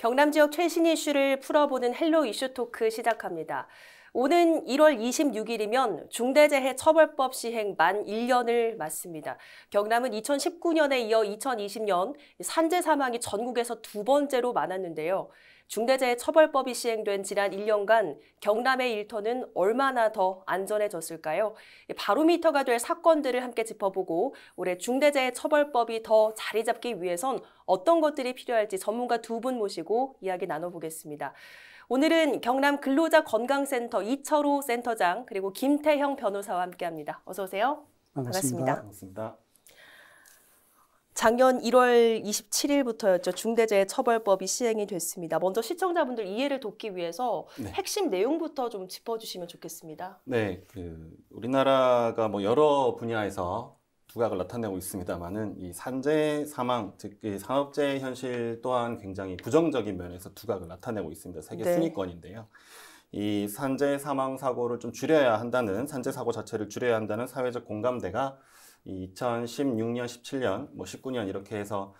경남 지역 최신 이슈를 풀어보는 헬로 이슈 토크 시작합니다. 오는 1월 26일이면 중대재해처벌법 시행 만 1년을 맞습니다. 경남은 2019년에 이어 2020년 산재 사망이 전국에서 두 번째로 많았는데요. 중대재해처벌법이 시행된 지난 1년간 경남의 일터는 얼마나 더 안전해졌을까요? 바로미터가 될 사건들을 함께 짚어보고 올해 중대재해처벌법이 더 자리 잡기 위해선 어떤 것들이 필요할지 전문가 두 분 모시고 이야기 나눠보겠습니다. 오늘은 경남 근로자건강센터 이철호 센터장 그리고 김태형 변호사와 함께합니다. 어서 오세요. 반갑습니다. 반갑습니다. 작년 1월 27일부터였죠. 중대재해처벌법이 시행이 됐습니다. 먼저 시청자분들 이해를 돕기 위해서 핵심 내용부터 좀 짚어주시면 좋겠습니다. 네, 우리나라가 여러 분야에서 두각을 나타내고 있습니다만은 이 산재 사망, 즉 산업재해 현실 또한 굉장히 부정적인 면에서 두각을 나타내고 있습니다. 세계 순위권인데요. 이 산재 사망 사고를 좀 줄여야 한다는, 산재 사고 자체를 줄여야 한다는 사회적 공감대가 2016년, 17년, 19년 이렇게 해서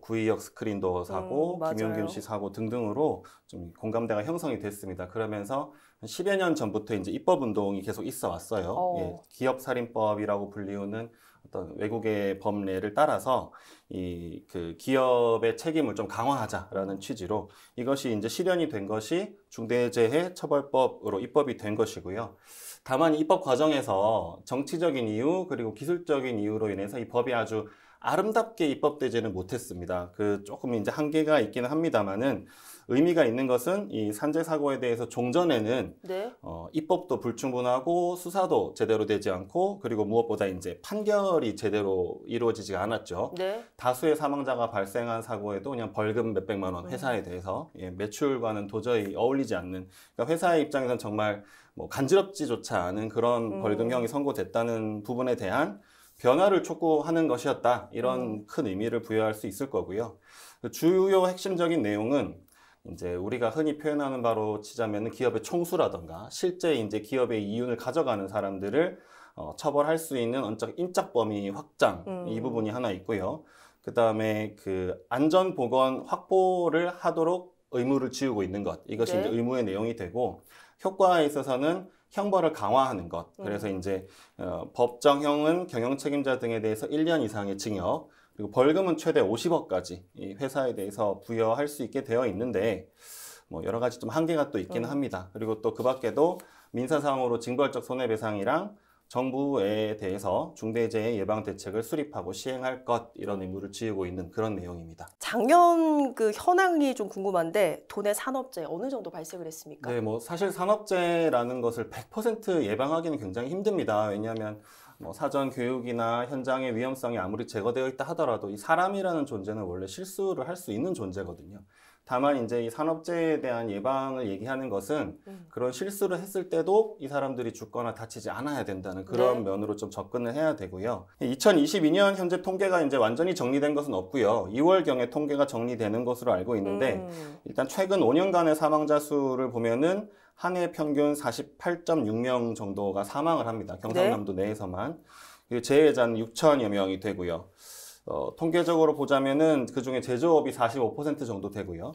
구의역 스크린도어 사고, 김용균 씨 사고 등등으로 좀 공감대가 형성이 됐습니다. 그러면서 10여 년 전부터 이제 입법 운동이 계속 있어 왔어요. 예, 기업살인법이라고 불리우는 어떤 외국의 법례를 따라서 기업의 책임을 좀 강화하자라는 취지로 이것이 이제 실현이 된 것이 중대재해처벌법으로 입법이 된 것이고요. 다만 입법 과정에서 정치적인 이유 그리고 기술적인 이유로 인해서 이 법이 아주 아름답게 입법되지는 못했습니다. 조금 이제 한계가 있기는 합니다만은 의미가 있는 것은 이 산재 사고에 대해서 종전에는 입법도 불충분하고 수사도 제대로 되지 않고 그리고 무엇보다 이제 판결이 제대로 이루어지지가 않았죠. 다수의 사망자가 발생한 사고에도 그냥 벌금 몇백만 원 회사에 대해서 매출과는 도저히 어울리지 않는, 그러니까 회사의 입장에서는 정말 간지럽지조차 않은 그런 벌금형이 선고됐다는 부분에 대한 변화를 촉구하는 것이었다. 이런 큰 의미를 부여할 수 있을 거고요. 주요 핵심적인 내용은 이제 우리가 흔히 표현하는 바로 치자면은 기업의 총수라던가 실제 이제 기업의 이윤을 가져가는 사람들을 처벌할 수 있는 인적 범위 확장, 이 부분이 하나 있고요. 그 다음에 안전보건 확보를 하도록 의무를 지우고 있는 것, 이것이 이제 의무의 내용이 되고, 효과에 있어서는 형벌을 강화하는 것. 그래서 이제 법정형은 경영 책임자 등에 대해서 1년 이상의 징역, 그리고 벌금은 최대 50억까지 이 회사에 대해서 부여할 수 있게 되어 있는데 여러 가지 좀 한계가 또 있기는 합니다. 그리고 또 그 밖에도 민사상으로 징벌적 손해배상이랑 정부에 대해서 중대재해 예방 대책을 수립하고 시행할 것, 이런 의무를 지우고 있는 그런 내용입니다. 작년 현황이 좀 궁금한데 도내 산업재해 어느 정도 발생을 했습니까? 네, 사실 산업재해라는 것을 100% 예방하기는 굉장히 힘듭니다. 왜냐하면 사전 교육이나 현장의 위험성이 아무리 제거되어 있다 하더라도 이 사람이라는 존재는 원래 실수를 할 수 있는 존재거든요. 다만 이제 이 산업재해에 대한 예방을 얘기하는 것은 그런 실수를 했을 때도 이 사람들이 죽거나 다치지 않아야 된다는 그런 면으로 좀 접근을 해야 되고요. 2022년 현재 통계가 이제 완전히 정리된 것은 없고요. 2월경에 통계가 정리되는 것으로 알고 있는데 일단 최근 5년간의 사망자 수를 보면은 한 해 평균 48.6명 정도가 사망을 합니다. 경상남도 내에서만. 그리고 재해자는 6천여 명이 되고요. 통계적으로 보자면은 그중에 제조업이 45% 정도 되고요.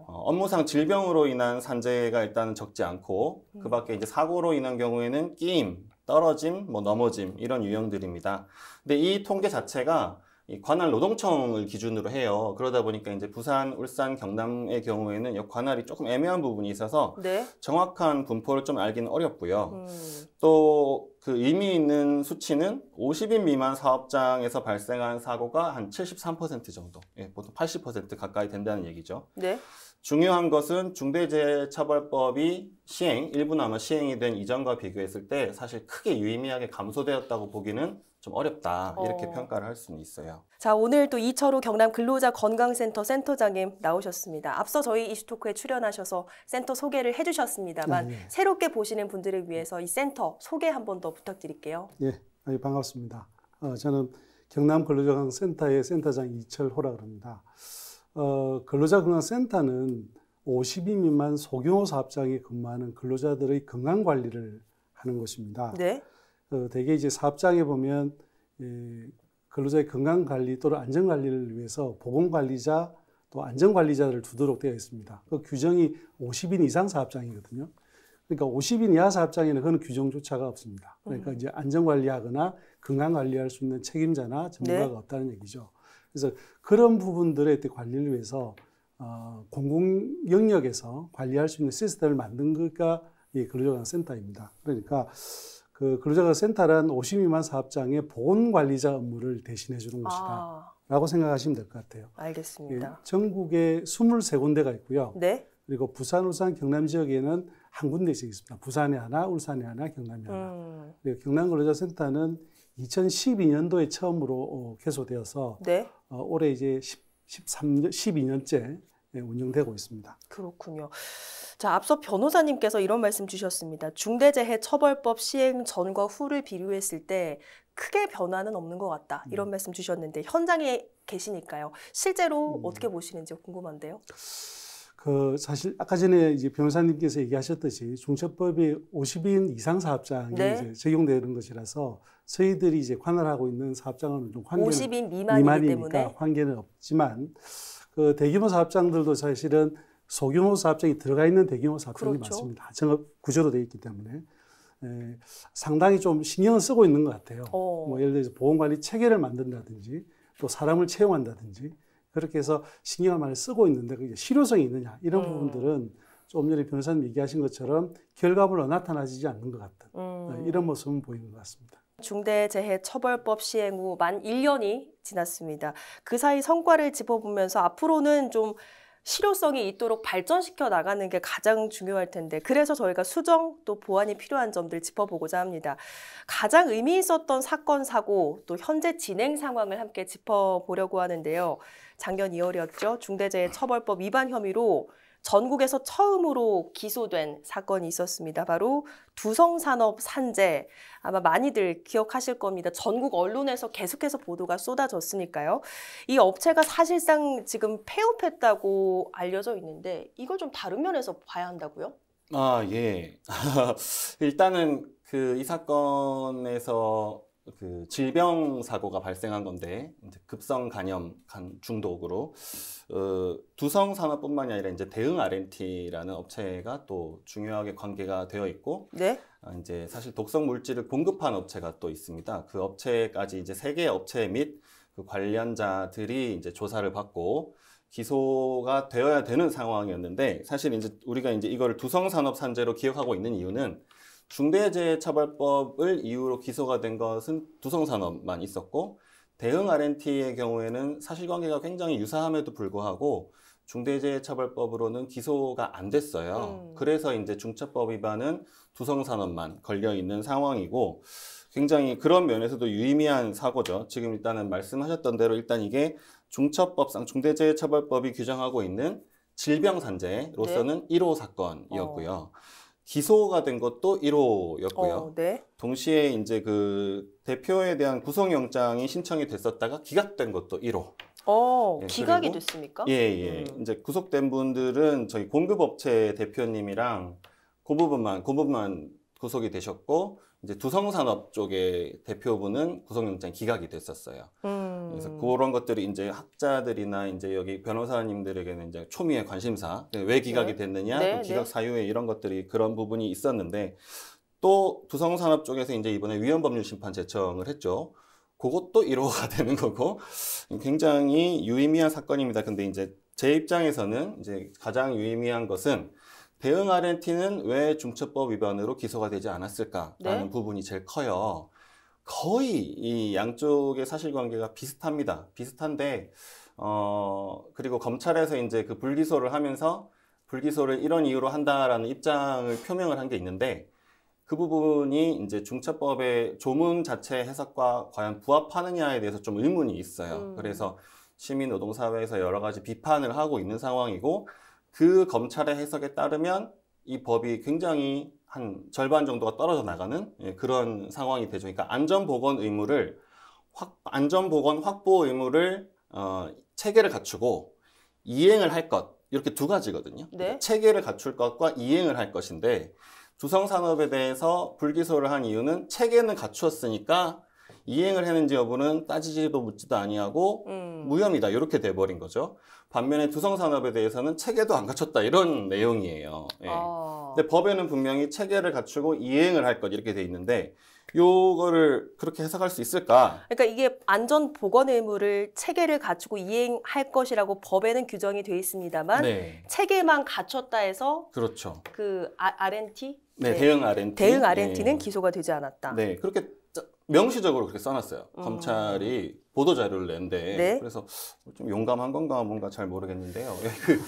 업무상 질병으로 인한 산재가 일단은 적지 않고, 그 밖에 이제 사고로 인한 경우에는 끼임, 떨어짐, 넘어짐, 이런 유형들입니다. 근데 이 통계 자체가 관할 노동청을 기준으로 해요. 그러다 보니까 이제 부산, 울산, 경남의 경우에는 이 관할이 조금 애매한 부분이 있어서 정확한 분포를 좀 알기는 어렵고요. 또 의미 있는 수치는 50인 미만 사업장에서 발생한 사고가 한 73% 정도, 보통 80% 가까이 된다는 얘기죠. 중요한 것은 중대재해처벌법이 일부나마 시행이 된 이전과 비교했을 때 사실 크게 유의미하게 감소되었다고 보기는 좀 어렵다, 이렇게 평가를 할 수는 있어요. 자, 오늘 또 이철호 경남 근로자건강센터 센터장님 나오셨습니다. 앞서 저희 이슈토크에 출연하셔서 센터 소개를 해주셨습니다만 새롭게 보시는 분들을 위해서 이 센터 소개 한 번 더 부탁드릴게요. 반갑습니다. 저는 경남 근로자건강센터의 센터장 이철호라고 합니다. 근로자건강센터는 50인 미만 소규모 사업장에 근무하는 근로자들의 건강관리를 하는 곳입니다. 대개 이제 사업장에 보면 근로자의 건강관리 또는 안전관리를 위해서 보건관리자 또 안전관리자를 두도록 되어 있습니다. 그 규정이 50인 이상 사업장이거든요. 그러니까 50인 이하 사업장에는 그런 규정조차가 없습니다. 그러니까 이제 안전관리하거나 건강관리할 수 있는 책임자나 전문가가 네. 없다는 얘기죠. 그래서 그런 부분들의 관리를 위해서 공공 영역에서 관리할 수 있는 시스템을 만든 것가 이 근로자관센터입니다. 그러니까 그 근로자관센터란 50 미만 사업장의 보건관리자 업무를 대신해 주는 것이다 라고 생각하시면 될 것 같아요. 알겠습니다. 전국에 23군데가 있고요. 네. 그리고 부산, 울산, 경남 지역에는 한 군데씩 있습니다. 부산에 하나, 울산에 하나, 경남에 하나. 그리고 경남근로자센터는 2012년도에 처음으로 개소되어서 네. 올해 이제 12년째 운영되고 있습니다. 그렇군요. 자, 앞서 변호사님께서 이런 말씀 주셨습니다. 중대재해처벌법 시행 전과 후를 비교했을 때 크게 변화는 없는 것 같다. 이런 말씀 주셨는데 현장에 계시니까요. 실제로 어떻게 보시는지 궁금한데요. 사실 아까 전에 이제 변호사님께서 얘기하셨듯이 중처법이 50인 이상 사업장이 네. 이제 적용되는 것이라서 저희들이 이제 관할하고 있는 사업장은 좀 50인 미만이기 때문에 관계는 없지만 그 대규모 사업장들도 사실은 소규모 사업장이 들어가 있는 대규모 사업장이 그렇죠. 많습니다. 정업 구조로 되어 있기 때문에 상당히 좀 신경을 쓰고 있는 것 같아요. 뭐 예를 들어서 보건관리 체계를 만든다든지 또 사람을 채용한다든지 그렇게 해서 신경을 많이 쓰고 있는데 그게 실효성이 있느냐 이런 부분들은 좀 전에 변호사님 얘기하신 것처럼 결과물로 나타나지 않는 것 같은 이런 모습은 보이는 것 같습니다. 중대재해처벌법 시행 후 만 1년이 지났습니다. 그 사이 성과를 짚어보면서 앞으로는 좀 실효성이 있도록 발전시켜 나가는 게 가장 중요할 텐데 그래서 저희가 수정 또 보완이 필요한 점들 짚어보고자 합니다. 가장 의미 있었던 사건, 사고 또 현재 진행 상황을 함께 짚어보려고 하는데요. 작년 2월이었죠. 중대재해처벌법 위반 혐의로 전국에서 처음으로 기소된 사건이 있었습니다. 바로 두성산업 산재. 아마 많이들 기억하실 겁니다. 전국 언론에서 계속해서 보도가 쏟아졌으니까요. 이 업체가 사실상 지금 폐업했다고 알려져 있는데 이걸 좀 다른 면에서 봐야 한다고요? 아, 예. 일단은 이 사건에서 질병 사고가 발생한 건데 이제 급성 간염 중독으로 두성 산업뿐만이 아니라 이제 대응 R&T라는 업체가 또 중요하게 관계가 되어 있고 네. 이제 사실 독성 물질을 공급한 업체가 또 있습니다. 그 업체까지 이제 3개의 업체 및 그 관련자들이 이제 조사를 받고 기소가 되어야 되는 상황이었는데 사실 이제 우리가 이제 이거를 두성 산업 산재로 기억하고 있는 이유는 중대재해처벌법을 이유로 기소가 된 것은 두성산업만 있었고 대응 R&T의 경우에는 사실관계가 굉장히 유사함에도 불구하고 중대재해처벌법으로는 기소가 안 됐어요. 그래서 이제 중처법 위반은 두성산업만 걸려 있는 상황이고 굉장히 그런 면에서도 유의미한 사고죠. 지금 일단은 말씀하셨던 대로 일단 이게 중처법상 중대재해처벌법이 규정하고 있는 질병산재로서는 1호 사건이었고요. 기소가 된 것도 1호였고요. 네. 동시에 이제 그 대표에 대한 구속영장이 신청이 됐었다가 기각된 것도 1호. 예, 기각이 그리고, 됐습니까? 예. 이제 구속된 분들은 저희 공급업체 대표님이랑 그 부분만 구속이 되셨고, 이제 두성산업 쪽의 대표분은 구속영장 기각이 됐었어요. 그래서 그런 것들이 이제 학자들이나 이제 여기 변호사님들에게는 이제 초미의 관심사, 왜 기각이 됐느냐, 또 기각 사유에 이런 것들이 그런 부분이 있었는데, 또 두성산업 쪽에서 이제 이번에 위헌법률 심판 제청을 했죠. 그것도 1호가 되는 거고, 굉장히 유의미한 사건입니다. 근데 이제 제 입장에서는 이제 가장 유의미한 것은 대응 R&T는 왜 중처법 위반으로 기소가 되지 않았을까라는 부분이 제일 커요. 거의 이 양쪽의 사실관계가 비슷합니다. 비슷한데, 그리고 검찰에서 이제 그 불기소를 하면서 불기소를 이런 이유로 한다라는 입장을 표명을 한 게 있는데, 그 부분이 이제 중처법의 조문 자체 해석과 과연 부합하느냐에 대해서 좀 의문이 있어요. 그래서 시민노동사회에서 여러 가지 비판을 하고 있는 상황이고, 그 검찰의 해석에 따르면 이 법이 굉장히 한 절반 정도가 떨어져 나가는 그런 상황이 되죠. 그러니까 안전보건 확보 의무를 체계를 갖추고 이행을 할 것, 이렇게 두 가지거든요. 그러니까 체계를 갖출 것과 이행을 할 것인데 두성산업에 대해서 불기소를 한 이유는 체계는 갖추었으니까 이행을 했는지 여부는 따지지도 묻지도 아니하고 무혐의다 이렇게 돼버린 거죠. 반면에 두성산업에 대해서는 체계도 안 갖췄다 이런 내용이에요. 예. 근데 법에는 분명히 체계를 갖추고 이행을 할 것 이렇게 돼 있는데 요거를 그렇게 해석할 수 있을까? 그러니까 이게 안전보건 의무를 체계를 갖추고 이행할 것이라고 법에는 규정이 돼 있습니다만 네. 체계만 갖췄다 해서 그렇죠. 그 R&T? 네, 대응 R&T. 대응 R&T는 네. 기소가 되지 않았다. 네, 그렇게 명시적으로 그렇게 써놨어요. 검찰이 보도자료를 낸데 네. 그래서 좀 용감한 건가 뭔가 잘 모르겠는데요. 그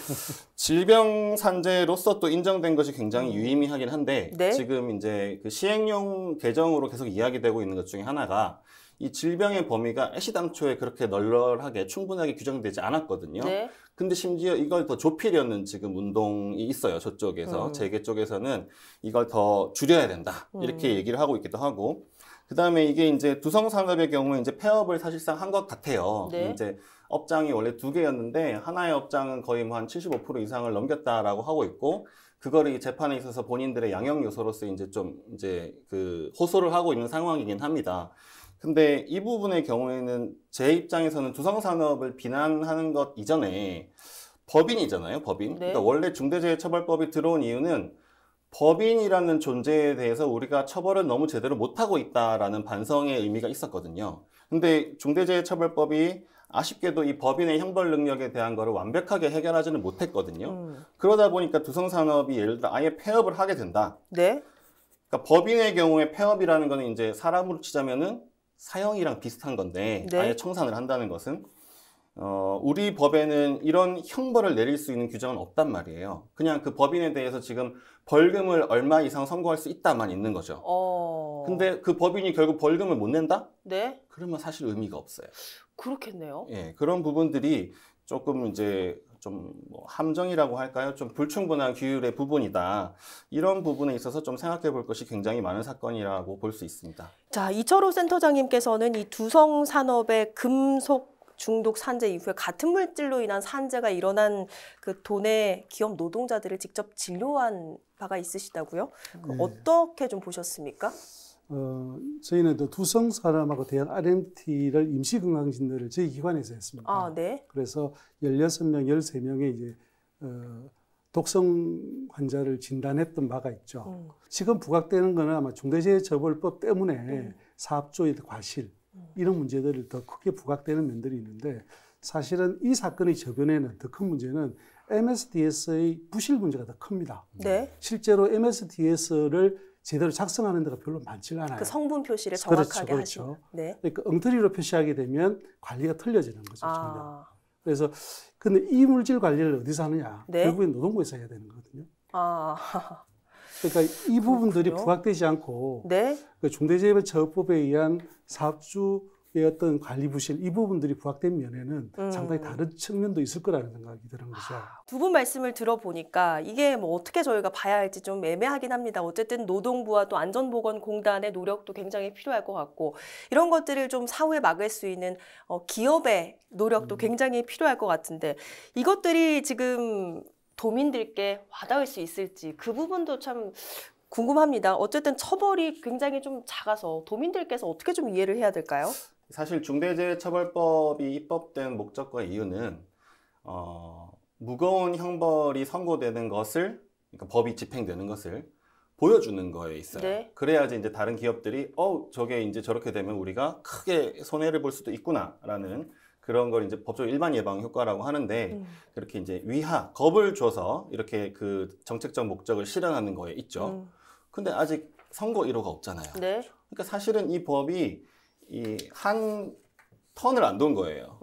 질병 산재로서 또 인정된 것이 굉장히 유의미하긴 한데 네. 지금 이제 그 시행령 개정으로 계속 이야기되고 있는 것 중에 하나가 이 질병의 범위가 애시당초에 그렇게 널널하게 충분하게 규정되지 않았거든요. 네. 근데 심지어 이걸 더 좁히려는 지금 운동이 있어요. 저쪽에서. 재계 쪽에서는 이걸 더 줄여야 된다. 이렇게 얘기를 하고 있기도 하고. 그 다음에 이게 이제 두성산업의 경우에 이제 폐업을 사실상 한 것 같아요. 네. 이제 업장이 원래 2개였는데 하나의 업장은 거의 뭐 한 75% 이상을 넘겼다라고 하고 있고, 그거를 이 재판에 있어서 본인들의 양형 요소로서 이제 좀 이제 그 호소를 하고 있는 상황이긴 합니다. 근데 이 부분의 경우에는 제 입장에서는 두성산업을 비난하는 것 이전에 법인이잖아요, 법인. 네. 그러니까 원래 중대재해처벌법이 들어온 이유는 법인이라는 존재에 대해서 우리가 처벌을 너무 제대로 못하고 있다라는 반성의 의미가 있었거든요. 근데 중대재해처벌법이 아쉽게도 이 법인의 형벌 능력에 대한 거를 완벽하게 해결하지는 못했거든요. 그러다 보니까 두성산업이 예를 들어 아예 폐업을 하게 된다. 네. 그러니까 법인의 경우에 폐업이라는 거는 이제 사람으로 치자면은 사형이랑 비슷한 건데 네. 아예 청산을 한다는 것은 우리 법에는 이런 형벌을 내릴 수 있는 규정은 없단 말이에요. 그냥 그 법인에 대해서 지금 벌금을 얼마 이상 선고할 수 있다만 있는 거죠. 근데 그 법인이 결국 벌금을 못 낸다? 네. 그러면 사실 의미가 없어요. 그렇겠네요. 예, 그런 부분들이 조금 이제 좀 뭐 함정이라고 할까요? 좀 불충분한 규율의 부분이다. 이런 부분에 있어서 좀 생각해 볼 것이 굉장히 많은 사건이라고 볼 수 있습니다. 자, 이철호 센터장님께서는 이 두성산업의 금속 중독 산재 이후에 같은 물질로 인한 산재가 일어난 그 도내 기업 노동자들을 직접 진료한 바가 있으시다고요? 네. 어떻게 좀 보셨습니까? 저희는 또 두성산업하고 대한 R&T를 임시건강진단을 저희 기관에서 했습니다. 아, 네. 그래서 16명, 13명의 이제 독성 환자를 진단했던 바가 있죠. 지금 부각되는 거는 아마 중대재해처벌법 때문에 사업주의 과실 이런 문제들을 더 크게 부각되는 면들이 있는데, 사실은 이 사건의 저변에는 더 큰 문제는 MSDS의 부실 문제가 더 큽니다. 네. 실제로 MSDS를 제대로 작성하는 데가 별로 많지 않아요. 그 성분 표시를 정확하게 그렇죠. 하시는. 네. 그러니까 엉터리로 표시하게 되면 관리가 틀려지는 거죠. 전혀. 아. 그래서 근데 이 물질 관리를 어디서 하느냐? 네. 결국엔 노동부에서 해야 되는 거거든요. 아. 그러니까 이 부분들이 그렇군요. 부각되지 않고 네. 그 중대재해처벌법에 의한 사업주의 어떤 관리 부실 이 부분들이 부각된 면에는 상당히 다른 측면도 있을 거라는 생각이 드는 거죠. 두 분 말씀을 들어보니까 이게 뭐 어떻게 저희가 봐야 할지 좀 애매하긴 합니다. 어쨌든 노동부와 또 안전보건공단의 노력도 굉장히 필요할 것 같고, 이런 것들을 좀 사후에 막을 수 있는 기업의 노력도 굉장히 필요할 것 같은데, 이것들이 지금 도민들께 와닿을 수 있을지 그 부분도 참 궁금합니다. 어쨌든 처벌이 굉장히 좀 작아서 도민들께서 어떻게 좀 이해를 해야 될까요? 사실 중대재해처벌법이 입법된 목적과 이유는 무거운 형벌이 선고되는 것을, 그러니까 법이 집행되는 것을 보여주는 거에 있어요. 네. 그래야지 이제 다른 기업들이 저게 이제 저렇게 되면 우리가 크게 손해를 볼 수도 있구나라는 그런 걸 이제 법적 일반 예방 효과라고 하는데, 그렇게 이제 겁을 줘서 이렇게 그 정책적 목적을 실현하는 거에 있죠. 근데 아직 선고 1호가 없잖아요. 네. 그러니까 사실은 이 법이 한 턴을 안 돈 거예요.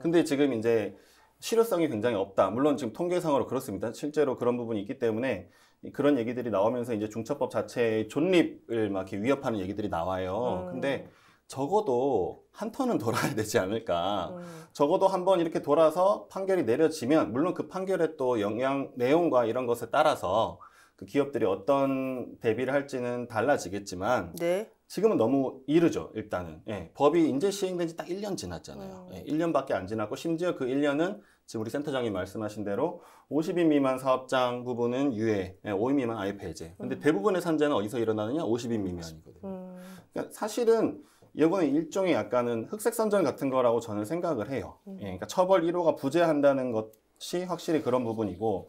근데 지금 이제 실효성이 굉장히 없다. 물론 지금 통계상으로 그렇습니다. 실제로 그런 부분이 있기 때문에 그런 얘기들이 나오면서 이제 중처법 자체의 존립을 막 이렇게 위협하는 얘기들이 나와요. 근데 적어도 한 턴은 돌아야 되지 않을까. 적어도 한번 이렇게 돌아서 판결이 내려지면, 물론 그 판결의 또 내용과 이런 것에 따라서 그 기업들이 어떤 대비를 할지는 달라지겠지만, 네. 지금은 너무 이르죠, 일단은. 예, 법이 이제 시행된 지 딱 1년 지났잖아요. 1년밖에 안 지났고, 심지어 그 1년은 지금 우리 센터장님 말씀하신 대로 50인 미만 사업장 부분은 유예, 5인 미만 아예 폐지. 근데 대부분의 산재는 어디서 일어나느냐? 50인 미만이거든요. 그러니까 사실은 이거는 일종의 약간은 흑색선전 같은 거라고 저는 생각을 해요. 예, 그러니까 처벌 1호가 부재한다는 것이 확실히 그런 부분이고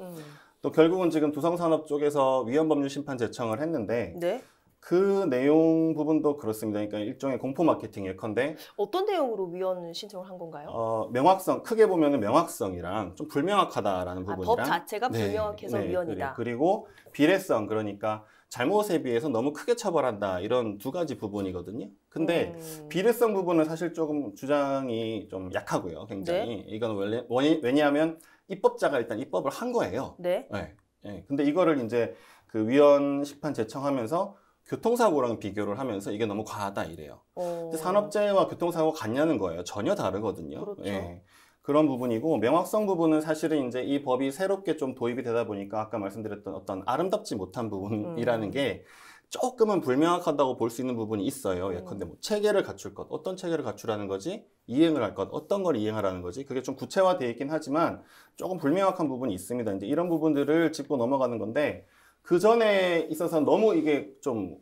또 결국은 지금 두성산업 쪽에서 위헌법률 심판 제청을 했는데 네. 그 내용 부분도 그렇습니다. 그러니까 일종의 공포 마케팅 예컨대 어떤 내용으로 위헌 신청을 한 건가요? 명확성, 크게 보면은 명확성이랑 좀 불명확하다라는 부분이랑 법 자체가 불명확해서 위헌이다. 그리고 비례성, 그러니까 잘못에 비해서 너무 크게 처벌한다, 이런 두 가지 부분이거든요. 근데 비례성 부분은 사실 조금 주장이 좀 약하고요, 굉장히. 네. 이건 왜냐하면 입법자가 일단 입법을 한 거예요. 네. 네. 네. 근데 이거를 이제 그 위헌 심판 제청하면서 교통사고랑 비교를 하면서 이게 너무 과하다 이래요. 근데 산업재해와 교통사고가 같냐는 거예요. 전혀 다르거든요. 그렇죠. 예. 그런 부분이고, 명확성 부분은 사실은 이제 이 법이 새롭게 좀 도입이 되다 보니까 아까 말씀드렸던 어떤 아름답지 못한 부분이라는 게 조금은 불명확하다고 볼 수 있는 부분이 있어요. 예컨대 뭐 체계를 갖출 것, 어떤 체계를 갖추라는 거지, 이행을 할 것, 어떤 걸 이행하라는 거지, 그게 좀 구체화되어 있긴 하지만 조금 불명확한 부분이 있습니다. 이제 이런 부분들을 짚고 넘어가는 건데, 그 전에 있어서 너무 이게 좀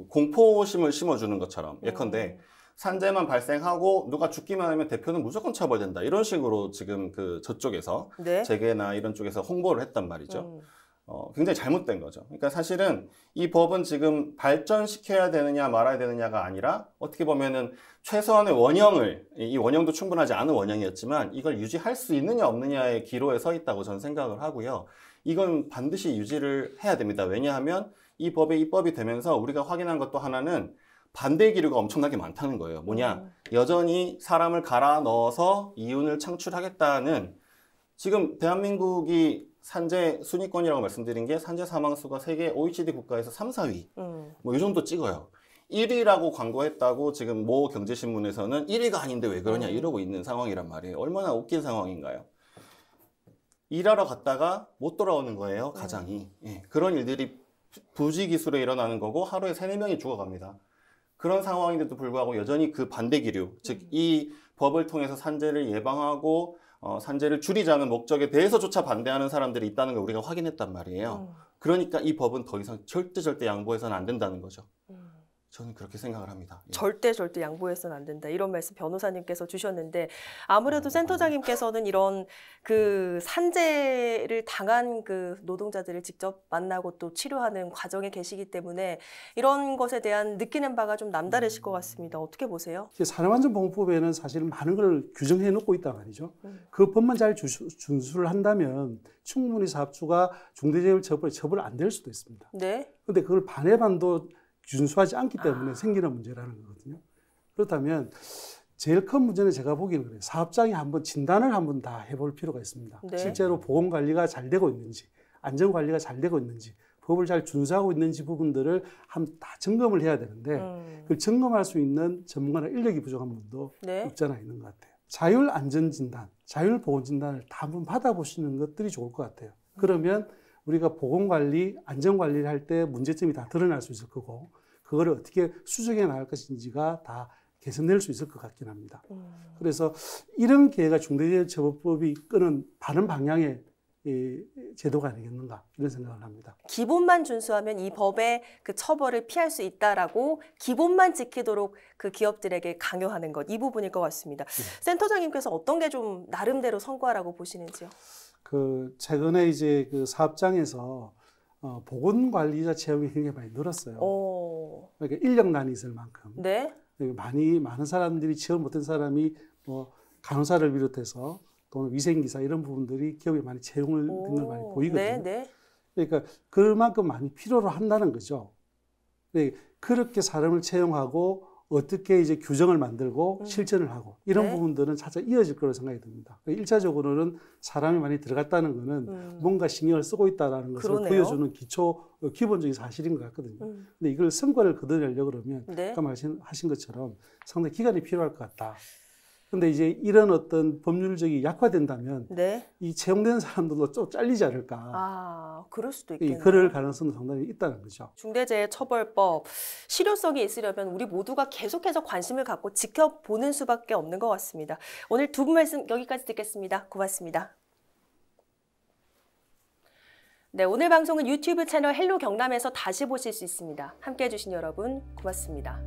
공포심을 심어주는 것처럼, 예컨대 산재만 발생하고 누가 죽기만 하면 대표는 무조건 처벌된다, 이런 식으로 지금 그 저쪽에서 네. 재계나 이런 쪽에서 홍보를 했단 말이죠. 굉장히 잘못된 거죠. 그러니까 사실은 이 법은 지금 발전시켜야 되느냐 말아야 되느냐가 아니라 어떻게 보면은 최소한의 원형을, 이 원형도 충분하지 않은 원형이었지만 이걸 유지할 수 있느냐 없느냐의 기로에 서 있다고 저는 생각을 하고요. 이건 반드시 유지를 해야 됩니다. 왜냐하면 이 법의 입법이 되면서 우리가 확인한 것도 하나는 반대 기류가 엄청나게 많다는 거예요. 뭐냐, 여전히 사람을 갈아 넣어서 이윤을 창출하겠다는, 지금 대한민국이 산재 순위권이라고 말씀드린 게 산재 사망수가 세계 OECD 국가에서 3, 4위 뭐 이 정도 찍어요. 1위라고 광고했다고 지금 모 경제신문에서는 1위가 아닌데 왜 그러냐 이러고 있는 상황이란 말이에요. 얼마나 웃긴 상황인가요? 일하러 갔다가 못 돌아오는 거예요, 가장이. 예, 그런 일들이 부지기수로 일어나는 거고 하루에 3, 4명이 죽어갑니다. 그런 상황인데도 불구하고 여전히 그 반대 기류, 즉 이 법을 통해서 산재를 예방하고 산재를 줄이자는 목적에 대해서조차 반대하는 사람들이 있다는 걸 우리가 확인했단 말이에요. 그러니까 이 법은 더 이상 절대 양보해서는 안 된다는 거죠. 저는 그렇게 생각을 합니다. 예. 절대 양보해서는 안 된다. 이런 말씀 변호사님께서 주셨는데, 아무래도 센터장님께서는 이런 그 산재를 당한 그 노동자들을 직접 만나고 또 치료하는 과정에 계시기 때문에 이런 것에 대한 느끼는 바가 좀 남다르실 것 같습니다. 어떻게 보세요? 산업안전보건법에는 사실 많은 걸 규정해 놓고 있단 말이죠. 그 법만 잘 준수를 한다면 충분히 사업주가 중대재해 처벌 안 될 수도 있습니다. 네. 그런데 그걸 반도 준수하지 않기 때문에 생기는 문제라는 거거든요. 그렇다면 제일 큰 문제는 제가 보기에는 그래요. 사업장이 한번 진단을 한번 다 해볼 필요가 있습니다. 네. 실제로 보건관리가 잘 되고 있는지, 안전관리가 잘 되고 있는지, 법을 잘 준수하고 있는지 부분들을 한번 다 점검을 해야 되는데 그걸 점검할 수 있는 전문가나 인력이 부족한 분도 네. 없지 않아 있는 것 같아요. 자율안전진단, 자율보건진단을 다 한번 받아보시는 것들이 좋을 것 같아요. 그러면 우리가 보건관리, 안전관리를 할 때 문제점이 다 드러날 수 있을 거고 그거를 어떻게 수정해 나갈 것인지가 다 개선될 수 있을 것 같긴 합니다. 그래서 이런 기회가 중대재해처벌법이 이끄는 바른 방향의 제도가 아니겠는가 이런 생각을 합니다. 기본만 준수하면 이 법의 그 처벌을 피할 수 있다라고 기본만 지키도록 그 기업들에게 강요하는 것, 이 부분일 것 같습니다. 센터장님께서 어떤 게 좀 나름대로 성과라고 보시는지요? 최근에 이제 그 사업장에서 보건관리자 채용이 굉장히 많이 늘었어요. 그러니까 인력난이 있을 만큼. 네. 많은 사람들이 채용 못한 사람이 뭐 간호사를 비롯해서 또는 위생기사 이런 부분들이 기업에 많이 채용을 된 걸 많이 보이거든요. 네. 그러니까 그만큼 많이 필요로 한다는 거죠. 그렇게 사람을 채용하고 어떻게 이제 규정을 만들고 실천을 하고 이런 네. 부분들은 차차 이어질 거라고 생각이 듭니다. 1차적으로는 사람이 많이 들어갔다는 것은 뭔가 신경을 쓰고 있다는 것을 그러네요. 보여주는 기본적인 사실인 것 같거든요. 근데 이걸 성과를 거둬내려고 그러면 네. 아까 말씀하신 것처럼 상당히 기간이 필요할 것 같다. 근데 이제 이런 어떤 법률적이 약화된다면 네. 이 채용되는 사람들도 좀 잘리지 않을까. 그럴 수도 있겠네요. 그럴 가능성은 상당히 있다는 거죠. 중대재해처벌법 실효성이 있으려면 우리 모두가 계속해서 관심을 갖고 지켜보는 수밖에 없는 것 같습니다. 오늘 두 분 말씀 여기까지 듣겠습니다. 고맙습니다. 네, 오늘 방송은 유튜브 채널 헬로 경남에서 다시 보실 수 있습니다. 함께해 주신 여러분 고맙습니다.